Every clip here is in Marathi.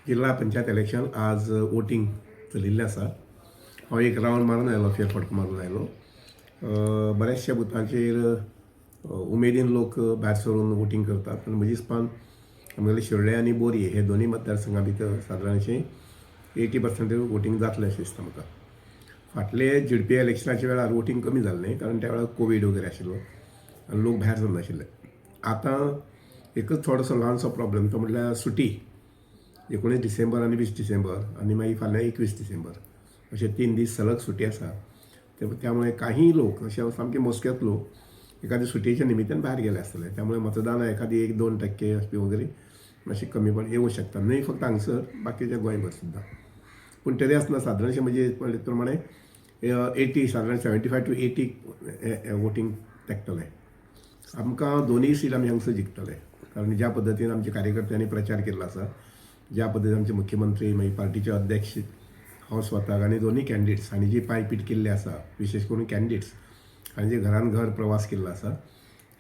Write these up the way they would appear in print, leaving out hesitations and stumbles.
जिल्हा पंचायत इलेक्शन आज वोटिंग चलिल्लें आसा. हांव एक रावंड मारून आयलो, फेरफटको मारून आयलो. बऱ्याचशा बुथांचेर उमेदीन लोक भायर सरून वोटिंग करतात. आनी म्हज्या हिसपान आमगेले शेवळे आनी बोरये हे दोनूय मतदारसंघा भितर सादारणशें 80% वोटिंग जातलें अशें दिसता म्हाका. फाटले झेडपी इलेक्शनाच्या वेळार वोटिंग कमी जाल्लें, कारण त्या वेळार कोवीड वगैरे आशिल्लो आनी लोक भायर सरनाशिल्ले. आतां एकच थोडोसो ल्हानसो प्रॉब्लेम, तो म्हणल्यार सुटी. 19 डिसेंबर आनी 20 डिसेंबर आनी मागीर फाल्यां 21 डिसेंबर अशे 3 दीस सलग सुटी आसा. त्यामुळे काही लोक असे सामके मोजकेच लोक एखाद्या सुटयेच्या निमित्तान भायर गेले आसतले. त्यामुळे मतदान एखादी 1-2% अशी वगैरे मातशी कमीपण येवं शकता. नाही फक्त हांगसर, बाकीच्या गोंयभर सुद्दां. पूण तरी आसतना सादारणशें म्हणजे प्रमाणे 80 सादारण 75 to 80 वोटींग तेंकतलें. आमकां दोनूय सीट आमी हांगसर जिखतले, कारण ज्या पद्दतीन आमच्या कार्यकर्त्यांनी प्रचार केल्लो आसा, ज्या पद्दतीन आमचे मुख्यमंत्री मागीर पार्टीचे अध्यक्ष हांव स्वताक आनी दोनूय कॅन्डिडेट्स हांणी जी पायपीट केल्ली आसा, विशेश करून कॅन्डिडेट्स हांणी जे घरान घर प्रवास केल्लो आसा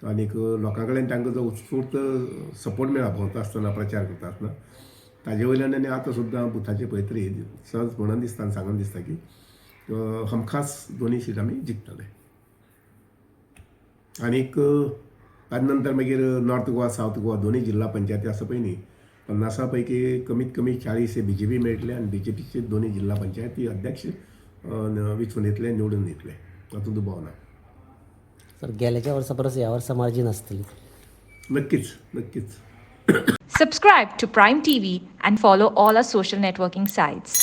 आनीक लोकां कडेन तांकां जो उत्स्फूर्त सपोर्ट मेळ्ळा भोंवता आसतना, प्रचार करता आसतना, ताजे वयल्यान आनी आतां सुद्दां बुथाचे पळयतरी सहज म्हणून दिसता आनी सांगून दिसता की हमखास दोनूय सीट आमी जिखतले. आनीक ताजे नंतर मागीर नॉर्थ गोवा, सावथ गोवा दोनूय जिल्हा पंचायती आसा पळय न्ही, 50 पैकी कमीत कमी 40 हे BJP मेळटले आनी BJPचे दोनूय जिल्हा पंचायती अध्यक्ष वेंचून येतले, निवडून येतले, तातूंत दुबाव ना. सर, गेल्याच्या वर्सा परस ह्या वर्सा मार्जीन आसतली. नक्कीच नक्कीच. Subscribe to Prime TV and follow all our social networking sites.